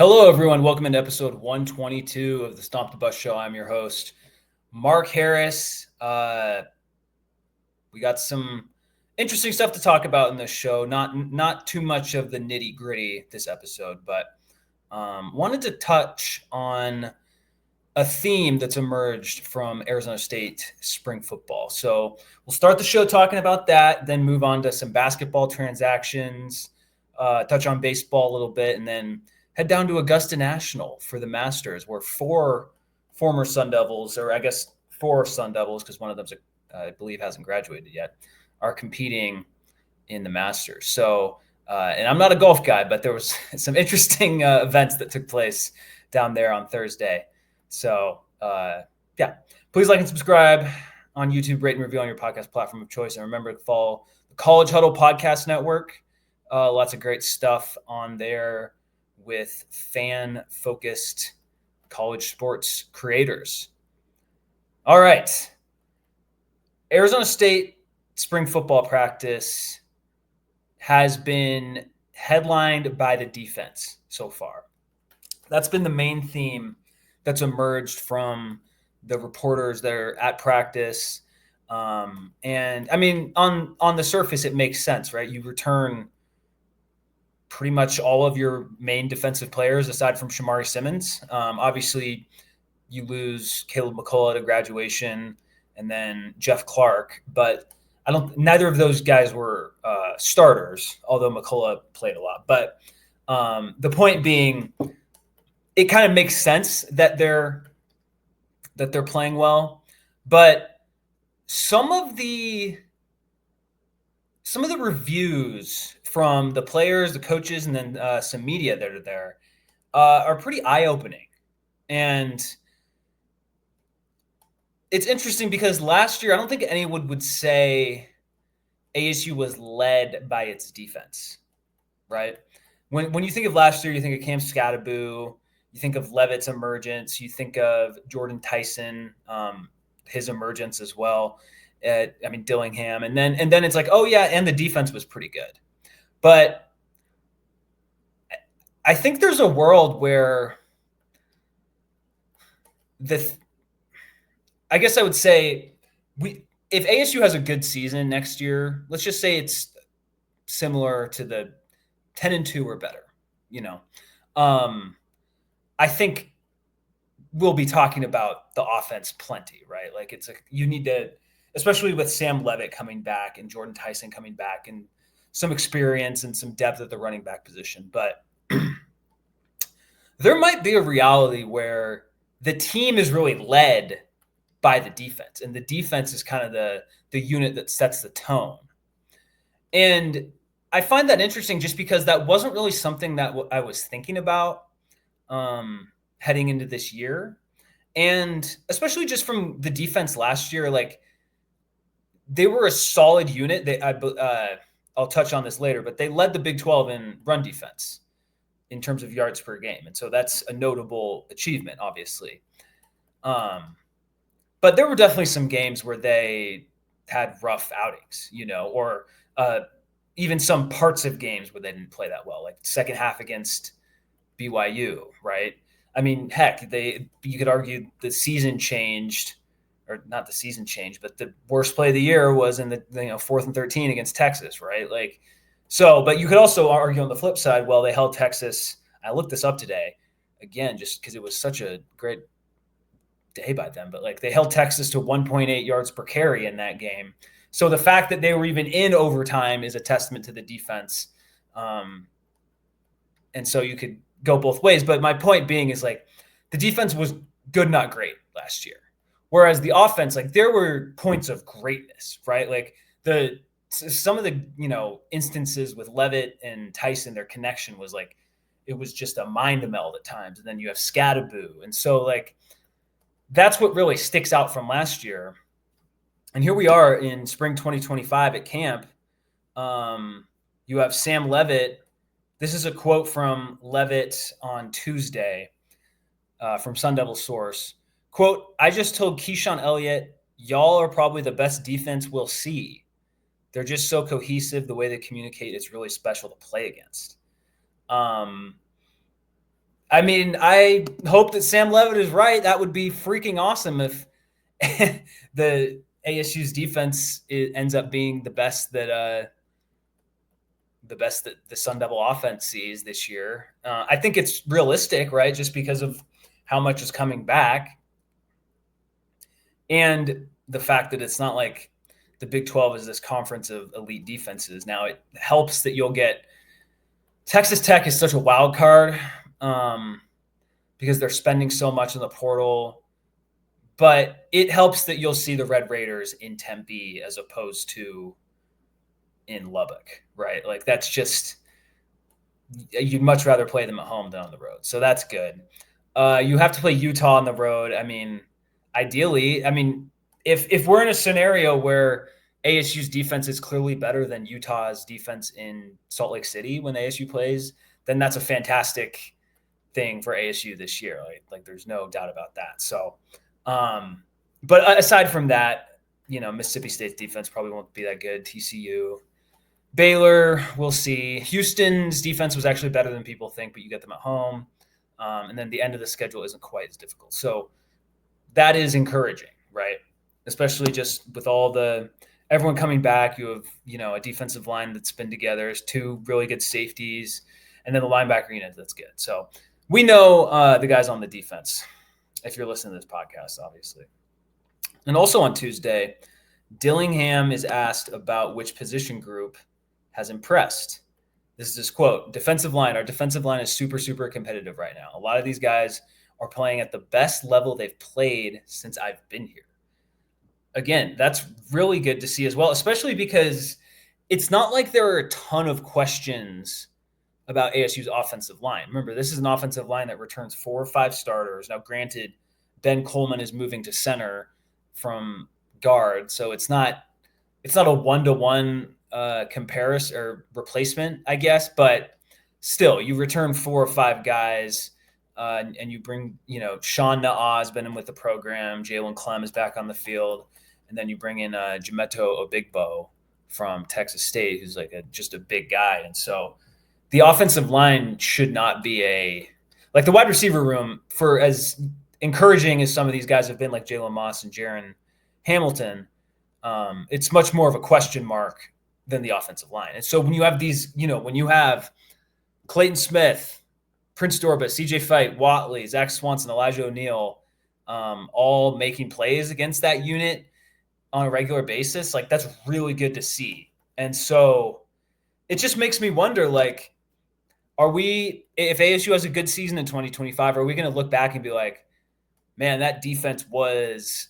Hello, everyone. Welcome into episode 122 of the Stomp the Bus Show. I'm your host, Mark Harris. We got some interesting stuff to talk about in this show. Not too much of the nitty gritty this episode, but wanted to touch on a theme that's emerged from Arizona State spring football. So we'll start the show talking about that, then move on to some basketball transactions, touch on baseball a little bit, and then head down to Augusta National for the Masters, where four former Sun Devils, or I guess four Sun Devils, because one of them, I believe, hasn't graduated yet, are competing in the Masters. So, and I'm not a golf guy, but there was some interesting events that took place down there on Thursday. So, yeah, please like and subscribe on YouTube, rate and review on your podcast platform of choice. And remember to follow the College Huddle Podcast Network. Lots of great stuff on there with fan-focused college sports creators. All right. Arizona State spring football practice has been headlined by the defense so far. That's been the main theme that's emerged from the reporters that are at practice. And I mean, on the surface, it makes sense, right? You return pretty much all of your main defensive players aside from Shamari Simmons. Obviously, you lose Caleb McCullough to graduation and then Jeff Clark, but neither of those guys were starters, although McCullough played a lot. But the point being, it kind of makes sense that they're playing well, but some of the reviews from the players, the coaches, and then some media that are there are pretty eye-opening. And it's interesting because last year, I don't think anyone would say ASU was led by its defense, right? When you think of last year, you think of Cam Scattaboo, you think of Levitt's emergence, you think of Jordan Tyson, his emergence as well. Dillingham, and then it's like, oh yeah, and the defense was pretty good. But I think there's a world where I guess I would say if ASU has a good season next year, let's just say it's similar to the 10-2 or better, I think we'll be talking about the offense plenty, right? Like you need to, especially with Sam Levitt coming back and Jordan Tyson coming back and some experience and some depth at the running back position. But there might be a reality where the team is really led by the defense, and the defense is kind of the unit that sets the tone. And I find that interesting just because that wasn't really something that I was thinking about heading into this year. And especially just from the defense last year, like they were a solid unit. I'll touch on this later, but they led the Big 12 in run defense in terms of yards per game. And so that's a notable achievement, obviously. But there were definitely some games where they had rough outings, or even some parts of games where they didn't play that well, like second half against BYU, right? I mean, heck, you could argue the season changed, or not the season changed, but the worst play of the year was in the 4th and 13 against Texas, right? Like, so, but you could also argue on the flip side, well, they held Texas. I looked this up today, again, just because it was such a great day by them, but like they held Texas to 1.8 yards per carry in that game. So the fact that they were even in overtime is a testament to the defense. And so you could go both ways. But my point being is like the defense was good, not great last year. Whereas the offense, like there were points of greatness, right? Like some of the, instances with Levitt and Tyson, their connection was like, it was just a mind meld at times. And then you have Scattaboo. And so like, that's what really sticks out from last year. And here we are in spring 2025 at camp. You have Sam Levitt. This is a quote from Levitt on Tuesday from Sun Devil Source. Quote, "I just told Keyshawn Elliott, y'all are probably the best defense we'll see. They're just so cohesive. The way they communicate is really special to play against." I mean, I hope that Sam Levitt is right. That would be freaking awesome if the ASU's defense ends up being the best that the Sun Devil offense sees this year. I think it's realistic, right? Just because of how much is coming back, and the fact that it's not like the Big 12 is this conference of elite defenses. Now it helps that you'll get Texas Tech is such a wild card because they're spending so much in the portal. But it helps that you'll see the Red Raiders in Tempe as opposed to in Lubbock, right? Like that's just you'd much rather play them at home than on the road. So that's good. You have to play Utah on the road. I mean, ideally, if we're in a scenario where ASU's defense is clearly better than Utah's defense in Salt Lake City when ASU plays, then that's a fantastic thing for ASU this year. Like there's no doubt about that. So, but aside from that, Mississippi State's defense probably won't be that good. TCU, Baylor, we'll see. Houston's defense was actually better than people think, but you get them at home. And then the end of the schedule isn't quite as difficult. So that is encouraging, right? Especially just with everyone coming back. You have, a defensive line that's been together. There's two really good safeties, and then the linebacker unit that's good. So we know the guys on the defense, if you're listening to this podcast, obviously. And also on Tuesday, Dillingham is asked about which position group has impressed. This is his quote: defensive line. Our defensive line is super, super competitive right now. A lot of these guys are playing at the best level they've played since I've been here. Again, that's really good to see as well, especially because it's not like there are a ton of questions about ASU's offensive line. Remember, this is an offensive line that returns 4 or 5 starters. Now, granted, Ben Coleman is moving to center from guard, so it's not a one-to-one comparison or replacement, I guess, but still, you return 4 or 5 guys, and you bring, Sean Na'ah has been in with the program, Jalen Clem is back on the field, and then you bring in Jameto Obigbo from Texas State, who's just a big guy, and so the offensive line should not be the wide receiver room, for as encouraging as some of these guys have been, like Jalen Moss and Jaron Hamilton, it's much more of a question mark than the offensive line. And so when you have these, when you have Clayton Smith, Prince Dorbus, CJ Fight, Watley, Zach Swanson, Elijah O'Neal, all making plays against that unit on a regular basis, that's really good to see. And so it just makes me wonder, if ASU has a good season in 2025, are we going to look back and be like, man, that defense was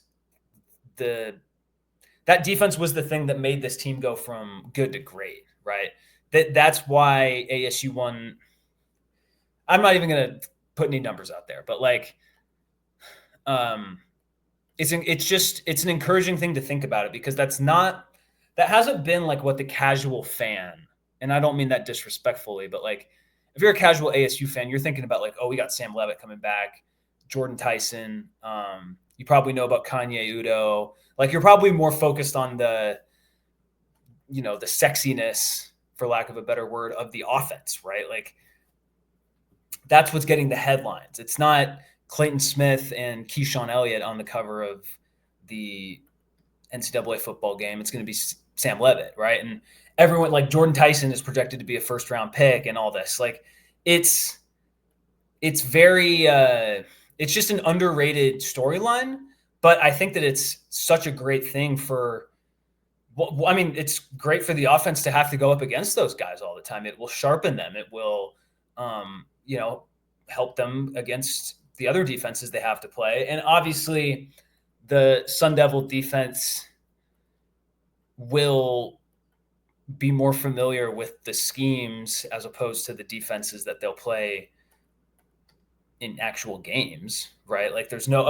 the thing that made this team go from good to great, right? That's why ASU won. I'm not even going to put any numbers out there, but it's an encouraging thing to think about it, because that hasn't been what the casual fan, and I don't mean that disrespectfully, but if you're a casual ASU fan, you're thinking about we got Sam Levitt coming back, Jordan Tyson. You probably know about Kanye Udo. You're probably more focused on the sexiness, for lack of a better word, of the offense, right? That's what's getting the headlines. It's not Clayton Smith and Keyshawn Elliott on the cover of the NCAA football game. It's going to be Sam Levitt, right? And everyone, Jordan Tyson is projected to be a first-round pick and all this. It's very it's just an underrated storyline, but I think that it's such a great thing it's great for the offense to have to go up against those guys all the time. It will sharpen them. It will, help them against the other defenses they have to play. And obviously the Sun Devil defense will be more familiar with the schemes as opposed to the defenses that they'll play in actual games, right? There's no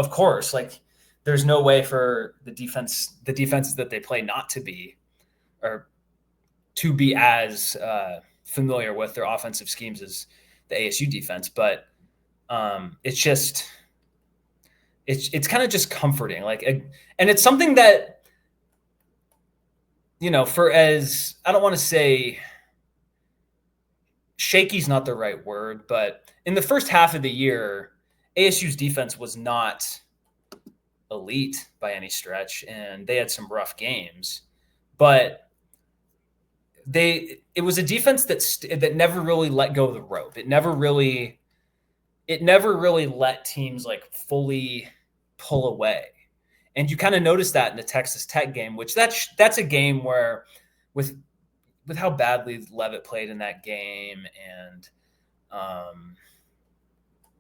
way for the defenses that they play not to be, or to be as familiar with their offensive schemes as the ASU defense. But it's kind of just comforting. And it's something that, for as, I don't want to say shaky's not the right word, but in the first half of the year, ASU's defense was not elite by any stretch, and they had some rough games. But it was a defense that never really let go of the rope. It never really let teams like fully pull away. And you kind of noticed that in the Texas Tech game, which that's a game where with how badly Leavitt played in that game, and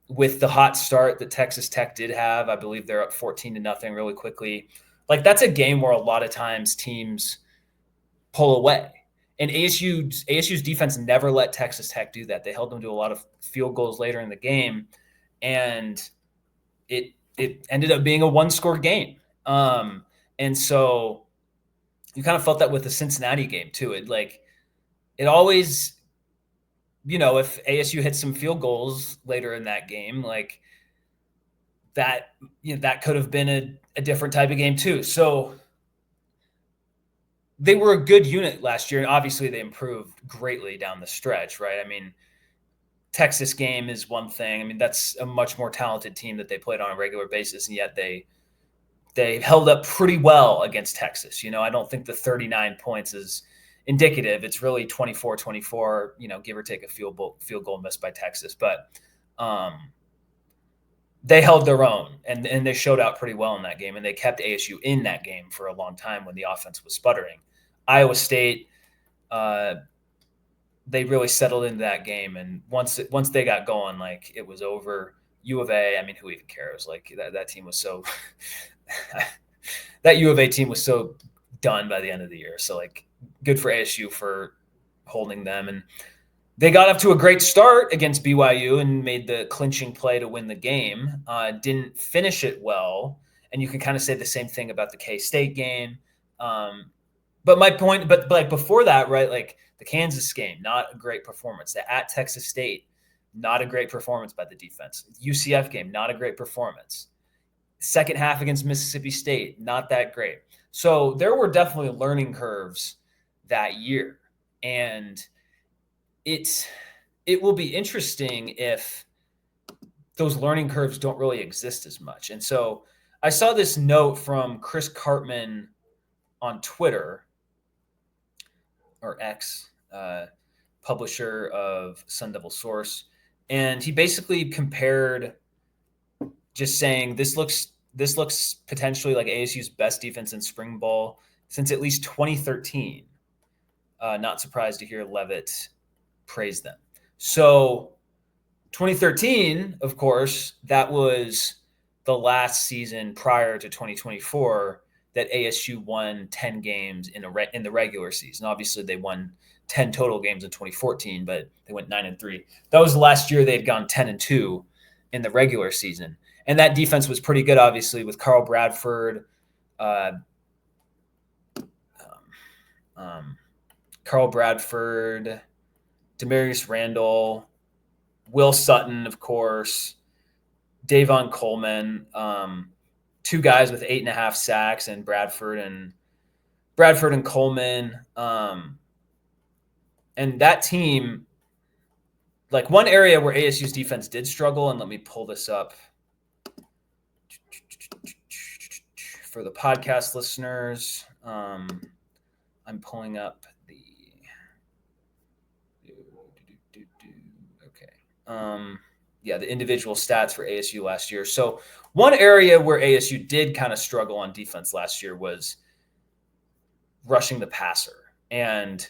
with the hot start that Texas Tech did have, I believe they're up 14-0 really quickly. Like, that's a game where a lot of times teams pull away. And ASU's defense never let Texas Tech do that. They held them to a lot of field goals later in the game, and it ended up being a one-score game. And so you kind of felt that with the Cincinnati game too. It always, if ASU hits some field goals later in that game, like that, that could have been a different type of game too. So they were a good unit last year, and obviously they improved greatly down the stretch, right? I mean, Texas game is one thing. I mean, that's a much more talented team that they played on a regular basis, and yet they held up pretty well against Texas. I don't think the 39 points is indicative. It's really 24-24, give or take a field goal missed by Texas. But they held their own, and they showed out pretty well in that game, and they kept ASU in that game for a long time when the offense was sputtering. Iowa State, they really settled into that game, and once they got going, like, it was over. U of A, I mean, who even cares? Like, that team was so that U of A team was so done by the end of the year. So, like, good for ASU for holding them. And they got up to a great start against BYU and made the clinching play to win the game. Didn't finish it well. And you can kind of say the same thing about the K-State game. But my point, but like before that, right, like the Kansas game, not a great performance. The at Texas State, not a great performance by the defense. UCF game, not a great performance. Second half against Mississippi State, not that great. So there were definitely learning curves that year. And it will be interesting if those learning curves don't really exist as much. And so I saw this note from Chris Cartman on Twitter, or X, publisher of Sun Devil Source. And he basically compared, just saying this looks potentially like ASU's best defense in spring ball since at least 2013. Not surprised to hear Leavitt praise them. So 2013, of course, that was the last season prior to 2024 that ASU won 10 games in the regular season. Obviously, they won 10 total games in 2014, but they went 9-3. That was the last year they had gone 10-2 in the regular season. And that defense was pretty good, obviously, with Carl Bradford, Demarius Randall, Will Sutton, of course, Davon Coleman, two guys with 8.5 sacks, and Bradford and Coleman. And that team, like, one area where ASU's defense did struggle, and let me pull this up for the podcast listeners. I'm pulling up the the individual stats for ASU last year. So one area where ASU did kind of struggle on defense last year was rushing the passer. And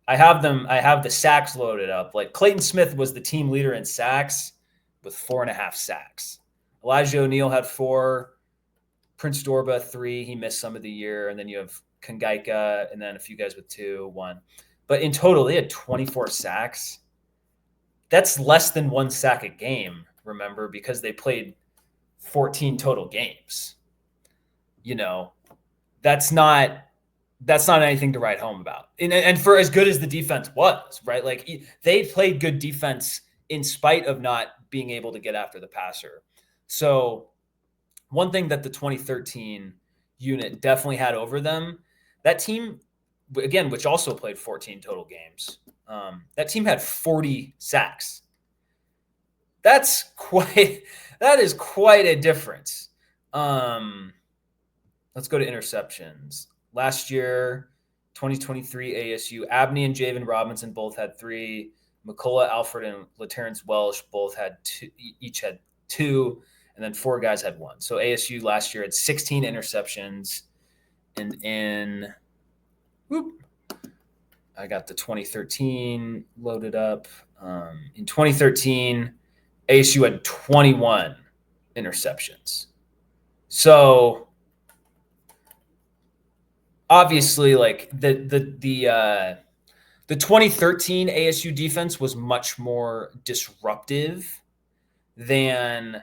I have the sacks loaded up. Like, Clayton Smith was the team leader in sacks with 4.5 sacks. Elijah O'Neal had 4, Prince Dorba 3. He missed some of the year. And then you have Kangaika, and then a few guys with 2, 1. But in total, they had 24 sacks. That's less than 1 sack a game, remember, because they played 14 total games. That's not anything to write home about. And for as good as the defense was, right? Like, they played good defense in spite of not being able to get after the passer. So one thing that the 2013 unit definitely had over them, that team, again, which also played 14 total games, That team had 40 sacks. That is quite a difference. Let's go to interceptions. Last year, 2023 ASU, Abney and Javen Robinson both had 3. McCullough, Alfred, and LaTerrence Welsh both had 2, each had 2, and then 4 guys had 1. So ASU last year had 16 interceptions. And I got the 2013 loaded up. In 2013, ASU had 21 interceptions. So obviously, like the 2013 ASU defense was much more disruptive than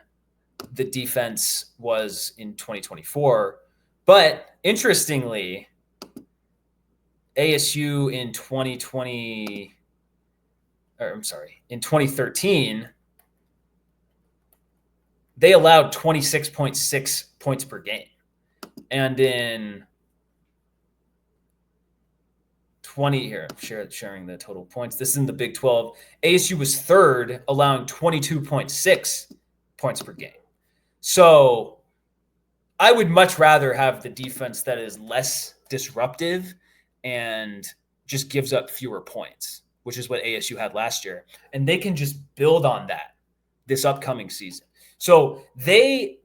the defense was in 2024. But interestingly, ASU in 2013, they allowed 26.6 points per game. And in here, I'm sharing the total points. This is in the Big 12. ASU was 3rd, allowing 22.6 points per game. So I would much rather have the defense that is less disruptive and just gives up fewer points, which is what ASU had last year. And they can just build on that this upcoming season. So the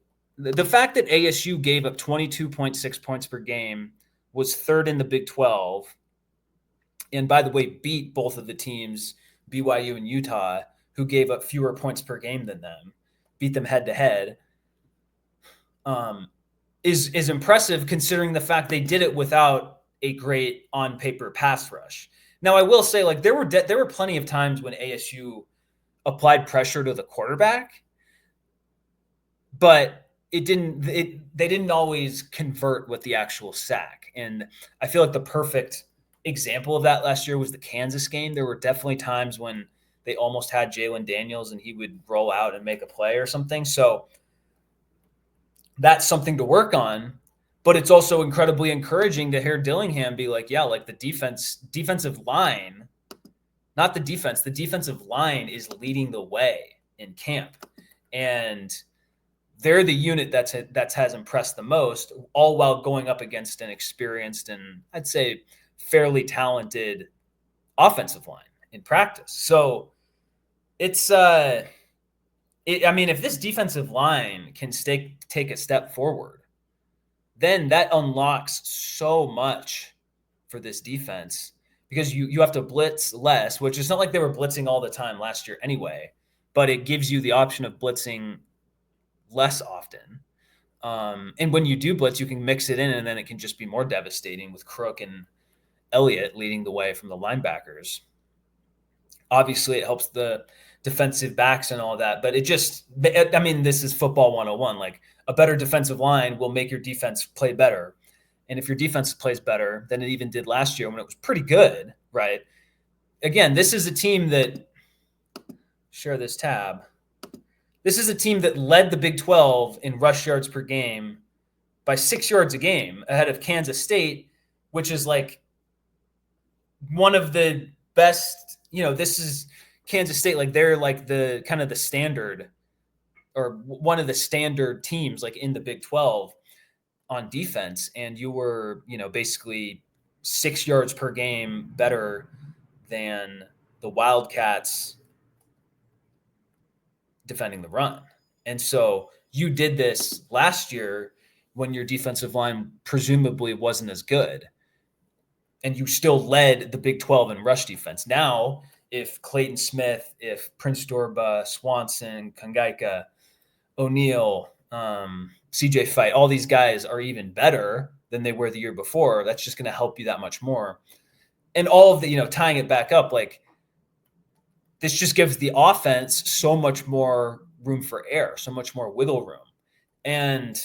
fact that ASU gave up 22.6 points per game, was 3rd in the Big 12, and by the way, beat both of the teams, BYU and Utah, who gave up fewer points per game than them, beat them head to head, is impressive considering the fact they did it without a great on paper pass rush. Now, I will say, like, there were plenty of times when ASU applied pressure to the quarterback, but they didn't always convert with the actual sack. And I feel like the perfect example of that last year was the Kansas game. There were definitely times when they almost had Jalen Daniels and he would roll out and make a play or something. So that's something to work on, but it's also incredibly encouraging to hear Dillingham be like, yeah, like the defensive line, not the defense, the defensive line is leading the way in camp. And they're the unit that has impressed the most, all while going up against an experienced and I'd say fairly talented offensive line in practice. So it's I mean, if this defensive line can take a step forward, then that unlocks so much for this defense, because you have to blitz less, which is not like they were blitzing all the time last year anyway, but it gives you the option of blitzing less often. And when you do blitz, you can mix it in, and then it can just be more devastating with Crook and Elliott leading the way from the linebackers. Obviously, it helps the defensive backs and all that, but this is football 101. Like, a better defensive line will make your defense play better. And if your defense plays better than it even did last year when it was pretty good, right? Again, this is a team that, share this tab. This is a team that led the Big 12 in rush yards per game by 6 yards a game, ahead of Kansas State, which is like one of the best, this is Kansas State. Like, they're like the kind of the standard, or one of the standard teams like in the Big 12 on defense. And you were, basically 6 yards per game better than the Wildcats defending the run. And so you did this last year when your defensive line presumably wasn't as good, and you still led the Big 12 in rush defense. Now, if Clayton Smith, if Prince Dorba, Swanson, Kangaika, O'Neal, CJ Fight, all these guys are even better than they were the year before, that's just going to help you that much more. And all of the, tying it back up, like, this just gives the offense so much more room for error, so much more wiggle room. And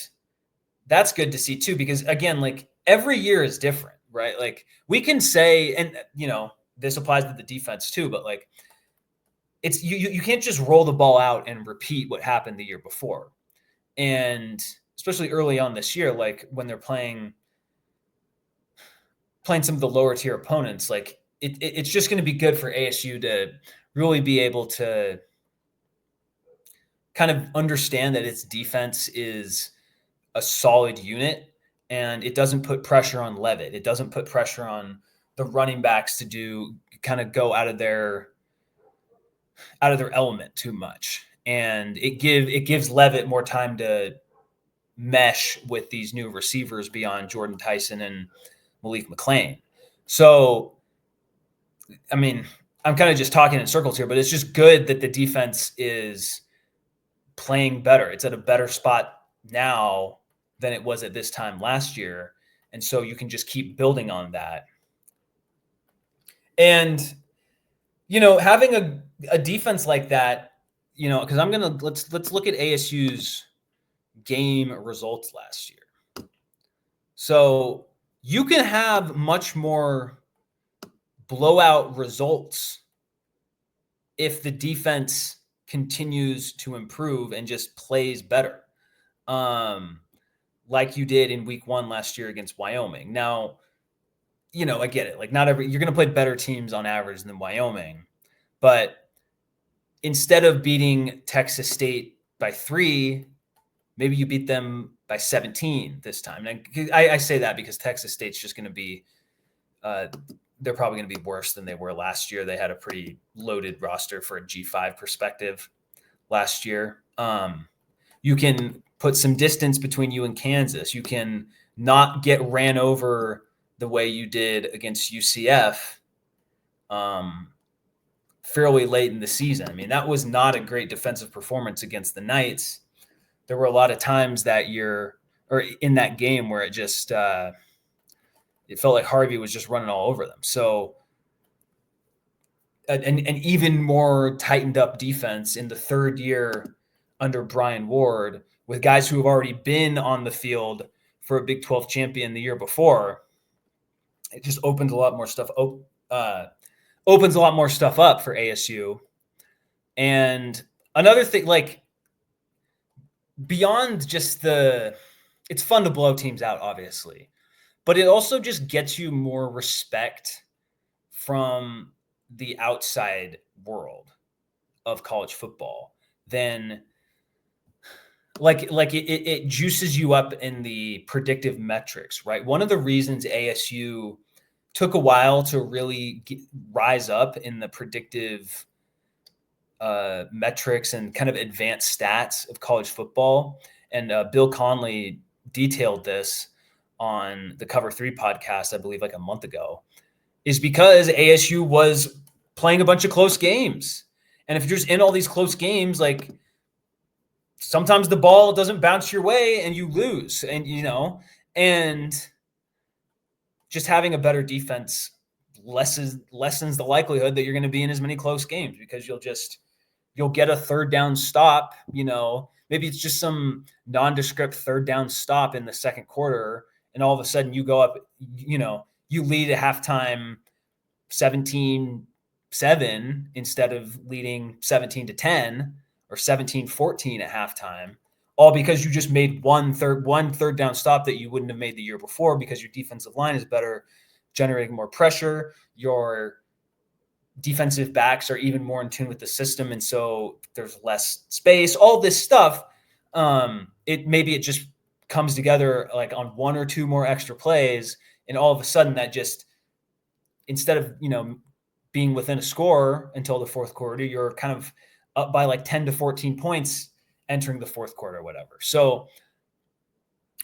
that's good to see too, because again, like, every year is different, right? Like, we can say, and this applies to the defense too, but like, it's you can't just roll the ball out and repeat what happened the year before. And especially early on this year, like when they're playing some of the lower tier opponents, like, it's just going to be good for ASU to really be able to kind of understand that its defense is a solid unit and it doesn't put pressure on Levitt. It doesn't put pressure on the running backs to kind of go out of their element too much. And it gives Levitt more time to mesh with these new receivers beyond Jordan Tyson and Malik McClain. So, I mean, I'm kind of just talking in circles here, but it's just good that the defense is playing better. It's at a better spot now than it was at this time last year. And so you can just keep building on that. And, having a defense like that, because let's look at ASU's game results last year. So you can have much more blowout results if the defense continues to improve and just plays better, like you did in week 1 last year against Wyoming. Now, I get it. Like, you're going to play better teams on average than Wyoming, but instead of beating Texas State by 3, maybe you beat them by 17 this time. And I say that because Texas State's just going to be, they're probably going to be worse than they were last year. They had a pretty loaded roster for a G5 perspective last year. You can put some distance between you and Kansas. You can not get ran over the way you did against UCF fairly late in the season. I mean, that was not a great defensive performance against the Knights. There were a lot of times that year or in that game where it just it felt like Harvey was just running all over them. So an even more tightened up defense in the third year under Brian Ward with guys who have already been on the field for a Big 12 champion the year before. It just opens a lot more stuff. Opens a lot more stuff up for ASU. And another thing, like, beyond just it's fun to blow teams out, obviously, but it also just gets you more respect from the outside world of college football than it juices you up in the predictive metrics, right? One of the reasons ASU took a while to really rise up in the predictive metrics and kind of advanced stats of college football. And Bill Conley detailed this on the Cover 3 podcast, I believe like a month ago, is because ASU was playing a bunch of close games. And if you're just in all these close games, like, sometimes the ball doesn't bounce your way and you lose. And, and just having a better defense lessens the likelihood that you're going to be in as many close games, because you'll get a third down stop. Maybe it's just some nondescript third down stop in the second quarter, and all of a sudden you go up, you lead at halftime 17-7 instead of leading 17-10 or 17-14 at halftime, all because you just made one third down stop that you wouldn't have made the year before because your defensive line is better, generating more pressure. Your defensive backs are even more in tune with the system, and so there's less space. All this stuff, it just comes together like on one or two more extra plays, and all of a sudden that just, instead of being within a score until the fourth quarter, you're kind of up by like 10 to 14 points entering the fourth quarter or whatever. So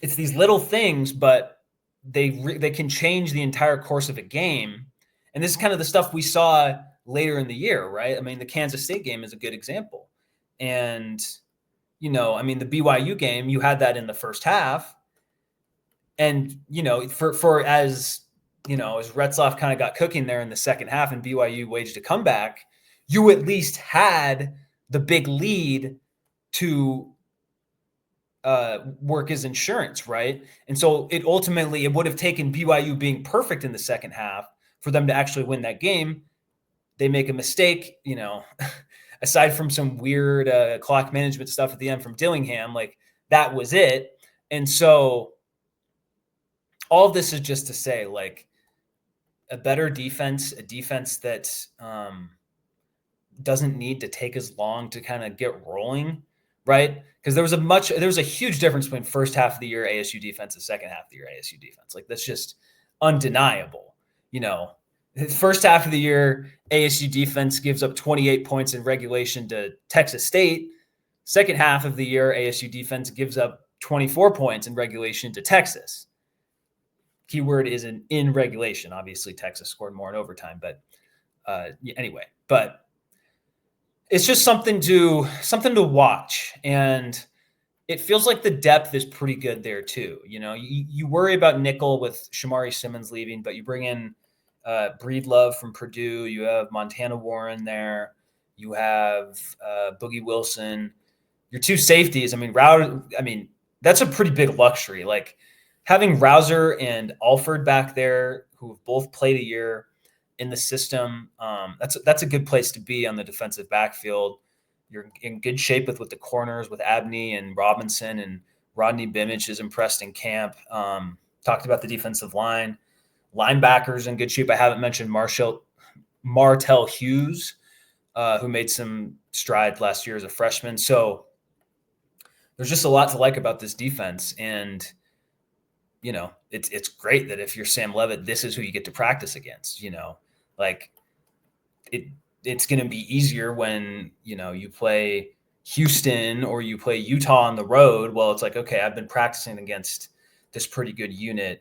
it's these little things, but they can change the entire course of a game. And this is kind of the stuff we saw later in the year, right? I mean, the Kansas State game is a good example. And, the BYU game, you had that in the first half. And, as Retzlaff kind of got cooking there in the second half and BYU waged a comeback, you at least had the big lead to work as insurance, right? And so it would have taken BYU being perfect in the second half for them to actually win that game. They make a mistake, aside from some weird clock management stuff at the end from Dillingham, like that was it. And so all of this is just to say, like, a better defense, a defense that doesn't need to take as long to kind of get rolling, right? Because there was a huge difference between first half of the year ASU defense and second half of the year ASU defense. Like that's just undeniable. First half of the year ASU defense gives up 28 points in regulation to Texas State. Second half of the year ASU defense gives up 24 points in regulation to Texas. Keyword is in regulation. Obviously, Texas scored more in overtime, but anyway. But it's just something to watch, and it feels like the depth is pretty good there too. You worry about nickel with Shamari Simmons leaving, but you bring in Breedlove from Purdue. You have Montana Warren there. You have Boogie Wilson. Your two safeties. That's a pretty big luxury. Like having Rouser and Alford back there, who have both played a year in the system, that's a good place to be on the defensive backfield. You're in good shape with the corners, with Abney and Robinson, and Rodney Bimich is impressed in camp. Talked about the defensive line. Linebackers in good shape. I haven't mentioned Martell Hughes, who made some strides last year as a freshman. So there's just a lot to like about this defense. And, it's great that if you're Sam Leavitt, this is who you get to practice against, it's going to be easier when, you play Houston or you play Utah on the road. Well, it's like, okay, I've been practicing against this pretty good unit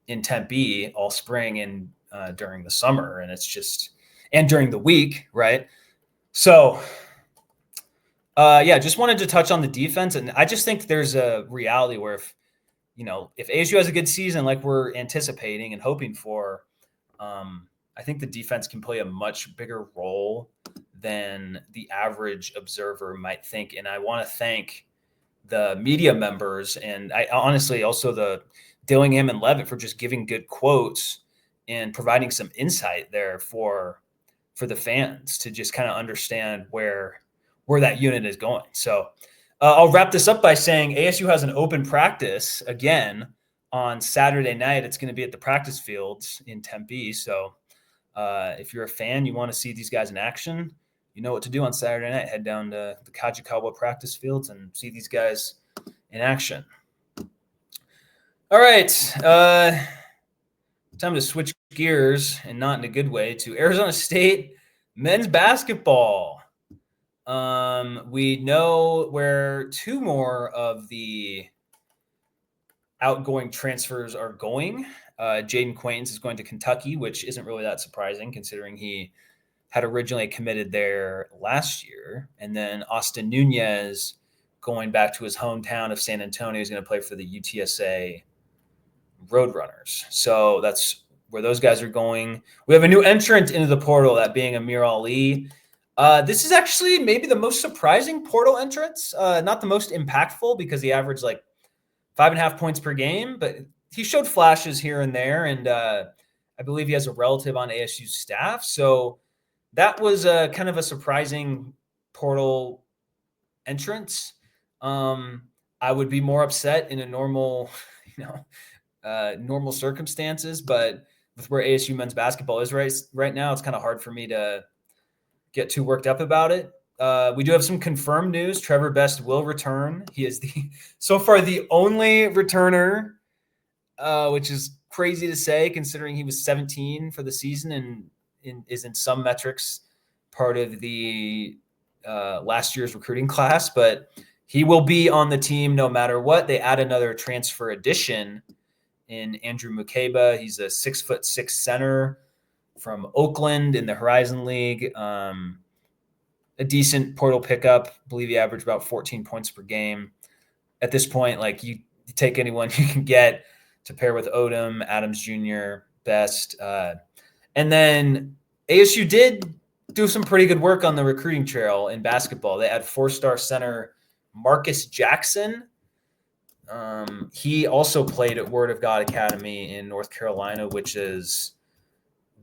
in Tempe all spring and during the summer. And it's just, and during the week. Right. So just wanted to touch on the defense. And I just think there's a reality where if ASU has a good season, like we're anticipating and hoping for, I think the defense can play a much bigger role than the average observer might think. And I want to thank the media members and I honestly also the Dillingham and Leavitt for just giving good quotes and providing some insight there for the fans to just kind of understand where that unit is going. So I'll wrap this up by saying ASU has an open practice again on Saturday night. It's going to be at the practice fields in Tempe. So if you're a fan, you want to see these guys in action, you know what to do on Saturday night. Head down to the Kajikawa practice fields and see these guys in action. All right. Time to switch gears, and not in a good way, to Arizona State men's basketball. We know where two more of the outgoing transfers are going. Jaden Quaintance is going to Kentucky, which isn't really that surprising considering he had originally committed there last year. And then Austin Nunez going back to his hometown of San Antonio. He's going to play for the UTSA Roadrunners. So that's where those guys are going. We have a new entrant into the portal, that being Amir Ali. This is actually maybe the most surprising portal entrance. Not the most impactful because he averaged like 5.5 points per game, but he showed flashes here and there. And I believe he has a relative on ASU's staff. So that was kind of a surprising portal entrance. I would be more upset in a normal, normal circumstances, but with where ASU men's basketball is right now, it's kind of hard for me to get too worked up about it. We do have some confirmed news. Trevor Best will return. He is so far the only returner, which is crazy to say considering he was 17 for the season and is in some metrics part of the last year's recruiting class. But he will be on the team no matter what. They add another transfer addition in Andrew Mukeba. He's a 6'6" center from Oakland in the Horizon League. A decent portal pickup. I believe he averaged about 14 points per game. At this point, like you take anyone you can get to pair with Odom, Adams Jr., Best. And then ASU did do some pretty good work on the recruiting trail in basketball. They had 4-star center Marcus Jackson. He also played at Word of God Academy in North Carolina, which is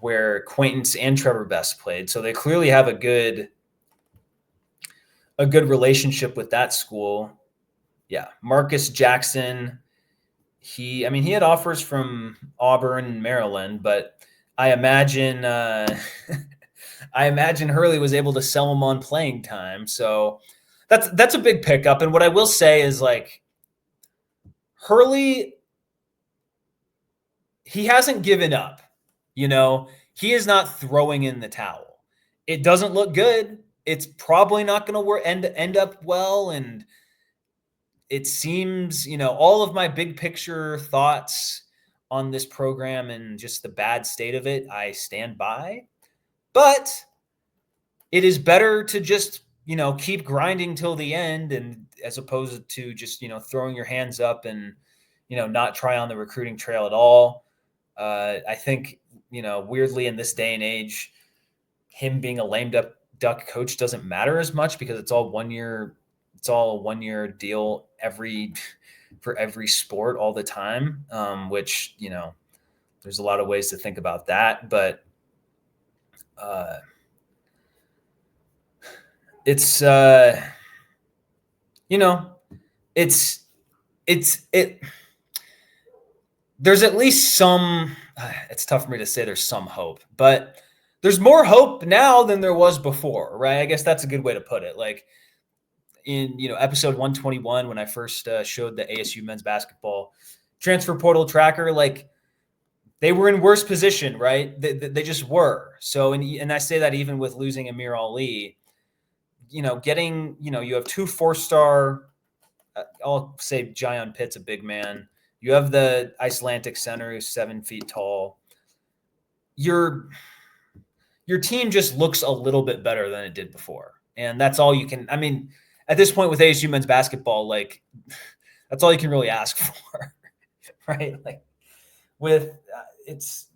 where Quaintance and Trevor Best played. So they clearly have a good relationship with that school. Yeah. Marcus Jackson. he had offers from Auburn and Maryland, but I imagine I imagine Hurley was able to sell him on playing time. So that's a big pickup. And what I will say is, like, Hurley, he hasn't given up. He is not throwing in the towel. It doesn't look good. It's probably not going to end up well. And it seems, all of my big picture thoughts on this program and just the bad state of it, I stand by. But it is better to just, keep grinding till the end, and as opposed to just, throwing your hands up and, not try on the recruiting trail at all. I think, weirdly in this day and age, him being a lame duck coach doesn't matter as much because it's all a 1 year deal for every sport all the time. Which, there's a lot of ways to think about that, but it's there's at least some, it's tough for me to say there's some hope, but there's more hope now than there was before, right? I guess that's a good way to put it. Like in, episode 121, when I first showed the ASU men's basketball transfer portal tracker, like they were in worse position, right? They just were. So, and I say that even with losing Amir Ali, getting, you have 2 4-star, I'll say Zion Pitt's a big man. You have the Icelandic center who's 7 feet tall. Your team just looks a little bit better than it did before. And that's all you can, at this point with ASU men's basketball, like that's all you can really ask for, right? Like with it's,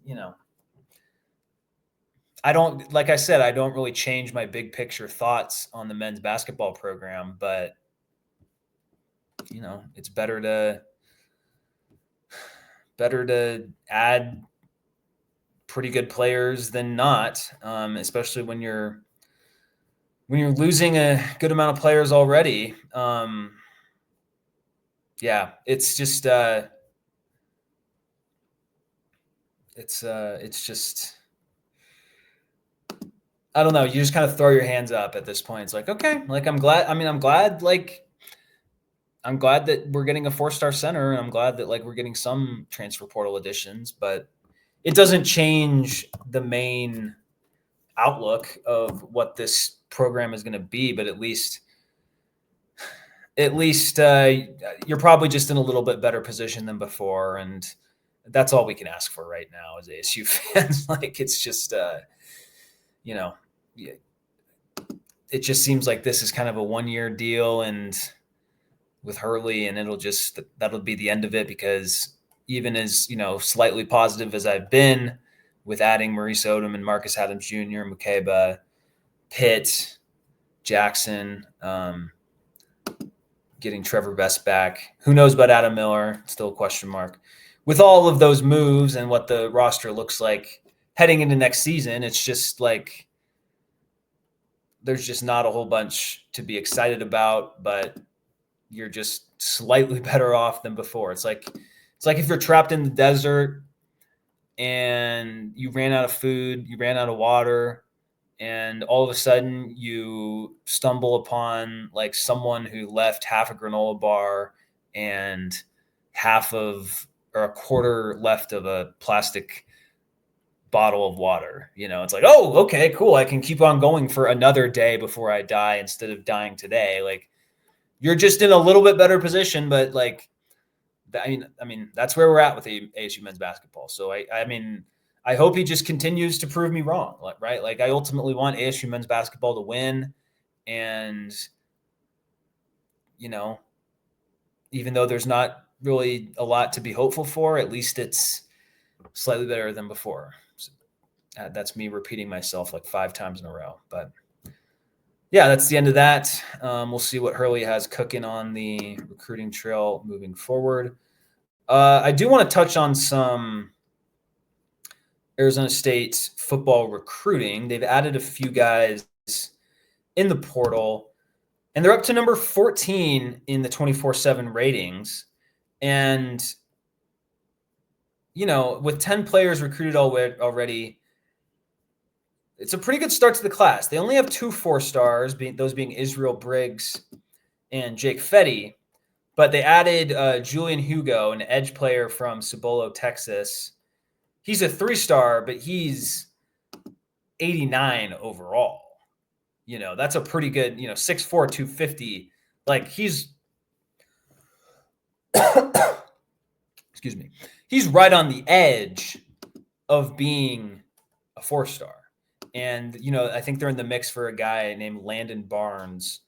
like I said, I don't really change my big picture thoughts on the men's basketball program, but it's better to add pretty good players than not, especially when you're losing a good amount of players already. It's just it's just, I don't know. You just kind of throw your hands up at this point. It's like, okay, like I'm glad that we're getting a 4-star center, and I'm glad that like we're getting some transfer portal additions, but it doesn't change the main outlook of what this program is going to be. But at least you're probably just in a little bit better position than before, and that's all we can ask for right now as ASU fans. Like it's just it just seems like this is kind of a 1-year deal, and with Hurley, and that'll be the end of it, because even as, slightly positive as I've been with adding Maurice Odom and Marcus Adams Jr., Mukeba, Pitt, Jackson, getting Trevor Best back. Who knows about Adam Miller? Still a question mark. With all of those moves and what the roster looks like heading into next season, it's just like there's just not a whole bunch to be excited about, but you're just slightly better off than before. It's like if you're trapped in the desert and you ran out of food, you ran out of water, and all of a sudden you stumble upon like someone who left half a granola bar and a quarter left of a plastic bottle of water. It's like, oh, okay, cool. I can keep on going for another day before I die instead of dying today. Like, you're just in a little bit better position, but like, I mean, that's where we're at with the ASU men's basketball. So I hope he just continues to prove me wrong, right? Like I ultimately want ASU men's basketball to win, and even though there's not really a lot to be hopeful for, at least it's slightly better than before. So, that's me repeating myself like 5 times in a row, but. Yeah, that's the end of that. We'll see what Hurley has cooking on the recruiting trail moving forward. I do want to touch on some Arizona State football recruiting. They've added a few guys in the portal, and they're up to number 14 in the 24/7 ratings. And with 10 players recruited already, it's a pretty good start to the class. They only have 2 4-stars, those being Israel Briggs and Jake Fetty, but they added Julian Hugo, an edge player from Cibolo, Texas. He's a 3-star, but he's 89 overall. That's a pretty good, 6'4", 250. Like he's excuse me. He's right on the edge of being a 4-star. And, I think they're in the mix for a guy named Landon Barnes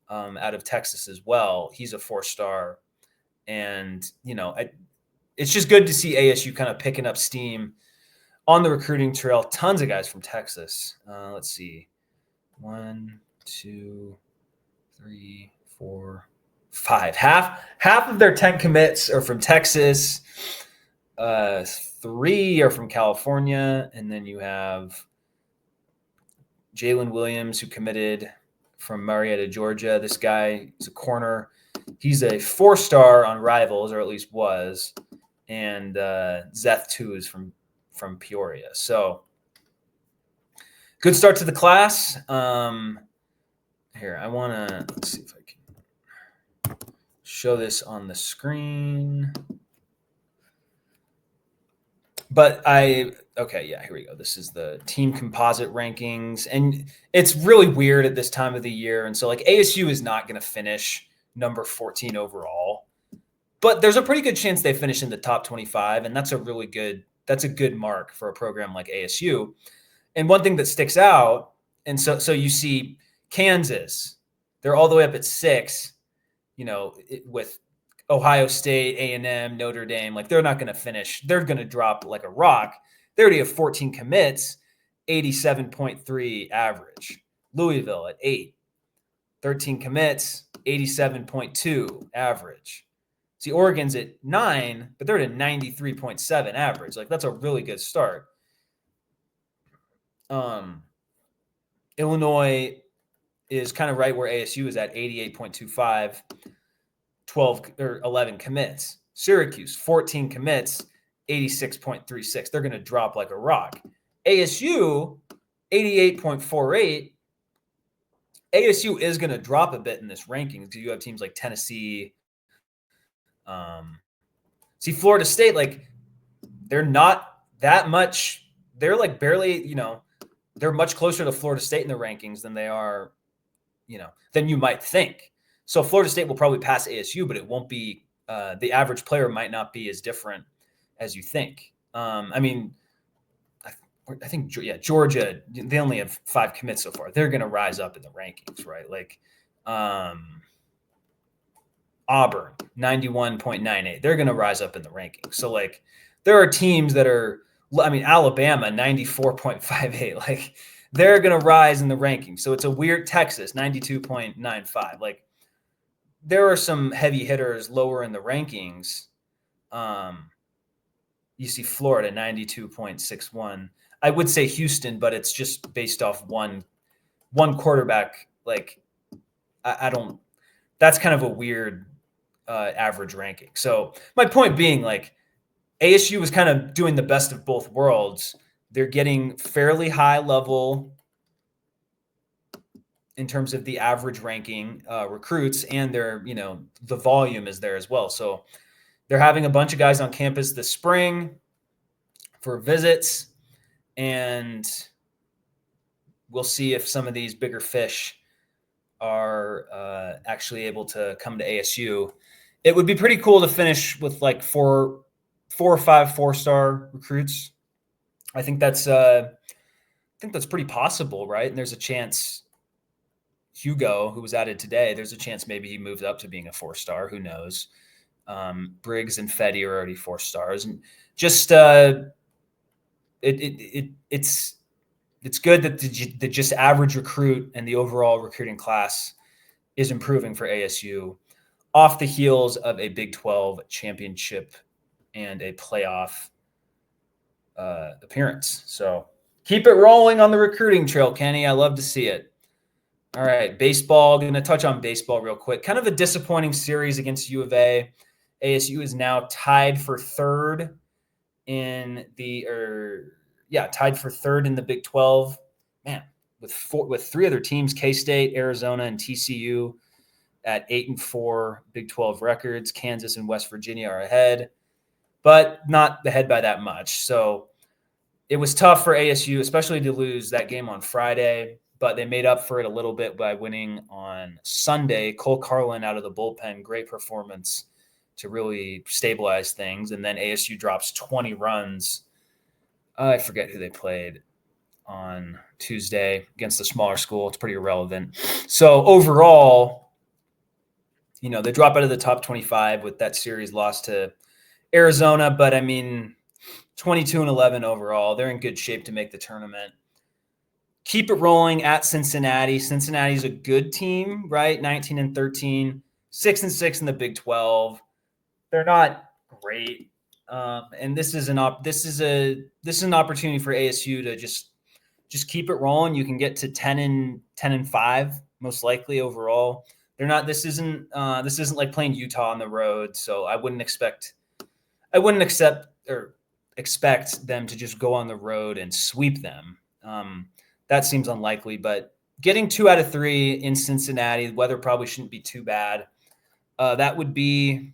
out of Texas as well. He's a 4-star. And, it's just good to see ASU kind of picking up steam on the recruiting trail. Tons of guys from Texas. Let's see. 1, 2, 3, 4, 5. Half of their 10 commits are from Texas. 3 are from California. And then you have Jalen Williams, who committed from Marietta, Georgia. This guy is a corner. He's a 4-star on Rivals, or at least was. And Zeth, too, is from Peoria. So good start to the class. Here, I want to – let's see if I can show this on the screen. But okay, yeah, here we go. This is the team composite rankings. And it's really weird at this time of the year. And so, ASU is not going to finish number 14 overall. But there's a pretty good chance they finish in the top 25. And that's a good mark for a program like ASU. And one thing that sticks out, and so you see Kansas, they're all the way up at 6, with Ohio State, A&M, Notre Dame. They're not going to finish. They're going to drop like a rock. They already have 14 commits, 87.3 average. Louisville at 8, 13 commits, 87.2 average. See, Oregon's at 9, but they're at a 93.7 average. That's a really good start. Illinois is kind of right where ASU is at, 88.25, 12 or 11 commits. Syracuse, 14 commits, 86.36. They're going to drop like a rock. ASU, 88.48. ASU is going to drop a bit in this ranking because you have teams like Tennessee. See, Florida State, they're not that much. They're barely, they're much closer to Florida State in the rankings than they are, than you might think. So Florida State will probably pass ASU, but it won't be the average player might not be as different as you think. I think Georgia, they only have 5 commits so far. They're going to rise up in the rankings, right? Auburn, 91.98. They're going to rise up in the rankings. So there are teams that are, Alabama, 94.58. They're going to rise in the rankings. So it's a weird Texas, 92.95. There are some heavy hitters lower in the rankings. You see Florida, 92.61. I would say Houston, but it's just based off one quarterback. I don't. That's kind of a weird average ranking. So my point being, ASU was kind of doing the best of both worlds. They're getting fairly high level in terms of the average ranking recruits, and they're, the volume is there as well. So they're having a bunch of guys on campus this spring for visits, and we'll see if some of these bigger fish are actually able to come to ASU. It would be pretty cool to finish with 4 or 5 4-star recruits. I think that's pretty possible, right? And there's a chance Hugo, who was added today, there's a chance maybe he moved up to being a 4-star. Who knows? Briggs and Fetty are already 4-stars, and just it's good that the just average recruit and the overall recruiting class is improving for ASU off the heels of a Big 12 championship and a playoff appearance. So keep it rolling on the recruiting trail, Kenny. I love to see it. All right, baseball. Going to touch on baseball real quick. Kind of a disappointing series against U of A. ASU is now tied for 3rd tied for third in the Big 12. Man, with three other teams, K-State, Arizona, and TCU at 8-4 Big 12 records. Kansas and West Virginia are ahead, but not ahead by that much. So it was tough for ASU, especially to lose that game on Friday, but they made up for it a little bit by winning on Sunday. Cole Carlin out of the bullpen, great performance to really stabilize things. And then ASU drops 20 runs. I forget who they played on Tuesday against a smaller school. It's pretty irrelevant. So overall, they drop out of the top 25 with that series loss to Arizona. But I mean, 22-11 overall. They're in good shape to make the tournament. Keep it rolling at Cincinnati. Cincinnati's a good team, right? 19-13, 6-6 in the Big 12. They're not great, and this is an opportunity for ASU to just keep it rolling. You can get to 10-5 most likely overall. They're not. This isn't like playing Utah on the road, so I wouldn't expect them to just go on the road and sweep them. That seems unlikely, but getting 2 out of 3 in Cincinnati, the weather probably shouldn't be too bad. That would be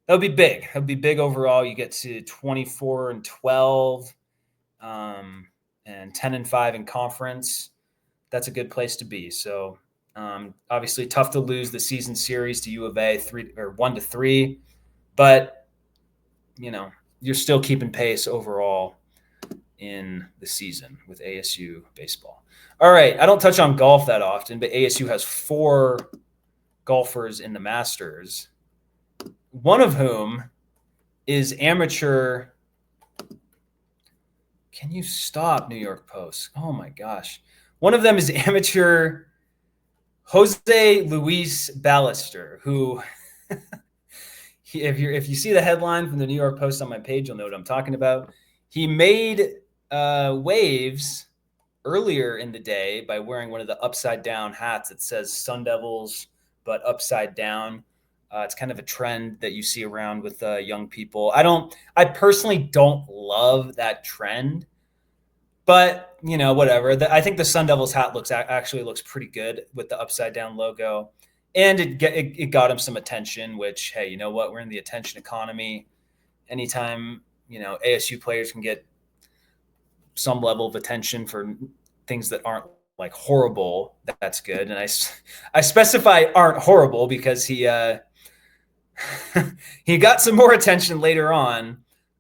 big. That would be big overall. You get to 24-12, and 10-5 in conference. That's a good place to be. So obviously tough to lose the season series to U of A 1-3, but you're still keeping pace overall in the season with ASU baseball. All right. I don't touch on golf that often, but ASU has 4 golfers in the Masters, one of whom is amateur. Can you stop, New York Post? Oh my gosh. One of them is amateur Jose Luis Ballester, who if you see the headline from the New York Post on my page, you'll know what I'm talking about. He made waves earlier in the day by wearing one of the upside down hats that says Sun Devils, but upside down. It's kind of a trend that you see around with young people. I personally don't love that trend, but whatever. I think the Sun Devils hat actually looks pretty good with the upside down logo, and it got him some attention. Which, hey, you know what? We're in the attention economy. Anytime ASU players can get some level of attention for things that aren't like horrible, that's good. And I specify aren't horrible because he he got some more attention later on.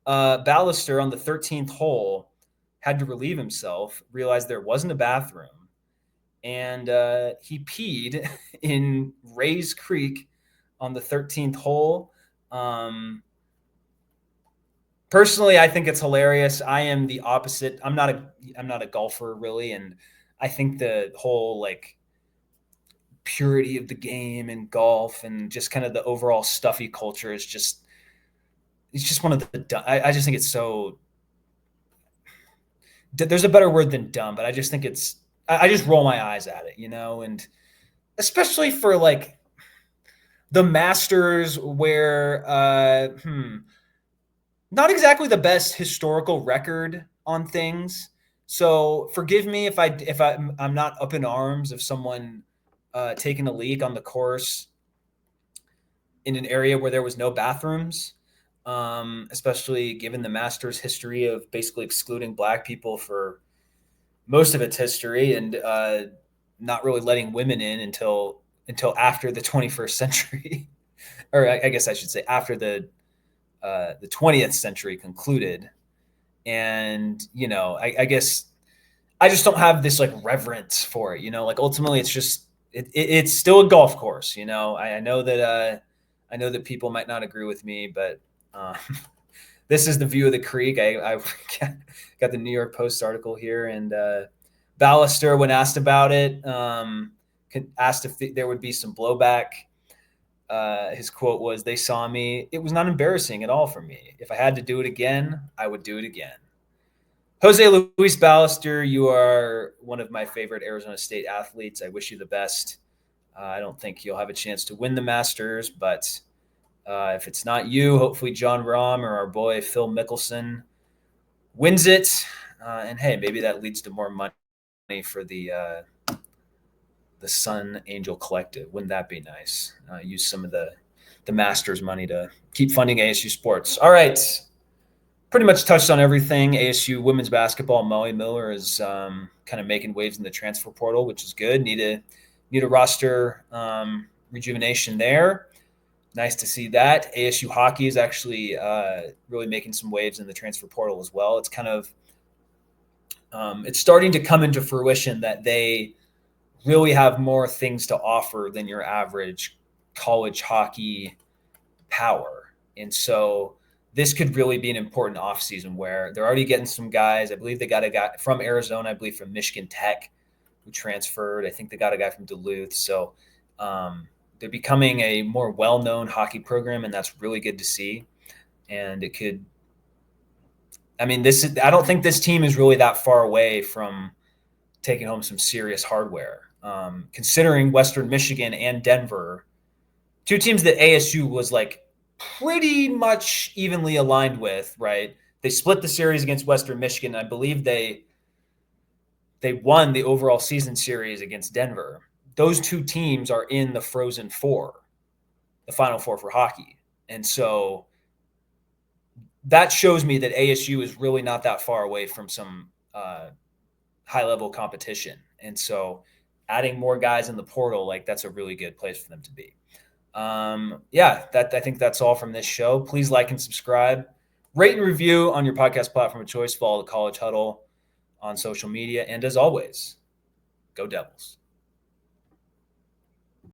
Ballester on the 13th hole had to relieve himself, realized there wasn't a bathroom, and he peed in Rays Creek on the 13th hole. Personally, I think it's hilarious. I am the opposite. I'm not a golfer really, and I think the whole purity of the game and golf and just kind of the overall stuffy culture is just one of the I just think it's so. There's a better word than dumb, but I just think I just roll my eyes at it, and especially for the Masters where not exactly the best historical record on things. So forgive me if I'm not up in arms of someone taking a leak on the course in an area where there was no bathrooms, especially given the Masters history of basically excluding Black people for most of its history and not really letting women in until after the 21st century, or I guess I should say after the 20th century concluded. And, I guess I just don't have this reverence for it, ultimately it's just, it's still a golf course. I know that people might not agree with me, but this is the view of the creek. I got the New York Post article here, and Ballester, when asked about it, asked if there would be some blowback. His quote was, "They saw me. It was not embarrassing at all for me. If I had to do it again, I would do it again." Jose Luis Ballester, you are one of my favorite Arizona State athletes. I wish you the best. I don't think you'll have a chance to win the Masters, but If it's not you, hopefully John Rahm or our boy Phil Mickelson wins it. And hey, maybe that leads to more money for the Sun Angel Collective. Wouldn't that be nice? Use some of the Masters money to keep funding ASU sports. All right. Pretty much touched on everything. ASU women's basketball, Molly Miller is kind of making waves in the transfer portal, which is good. Need a roster rejuvenation there. Nice to see that. ASU hockey is actually really making some waves in the transfer portal as well. It's kind of it's starting to come into fruition that they really have more things to offer than your average college hockey power. And so this could really be an important offseason where they're already getting some guys. I believe they got a guy from Arizona, I believe from Michigan Tech, who transferred. I think they got a guy from Duluth. So they're becoming a more well-known hockey program, and that's really good to see. And it could – I mean, I don't think this team is really that far away from taking home some serious hardware. Considering Western Michigan and Denver, two teams that ASU was like pretty much evenly aligned with, right? They split the series against Western Michigan. I believe they won the overall season series against Denver. Those two teams are in the Frozen Four, the Final Four for hockey. And so that shows me that ASU is really not that far away from some high-level competition. And so adding more guys in the portal, like that's a really good place for them to be. I think that's all from this show. Please like and subscribe. Rate and review on your podcast platform of choice. Follow the College Huddle on social media. And as always, go Devils.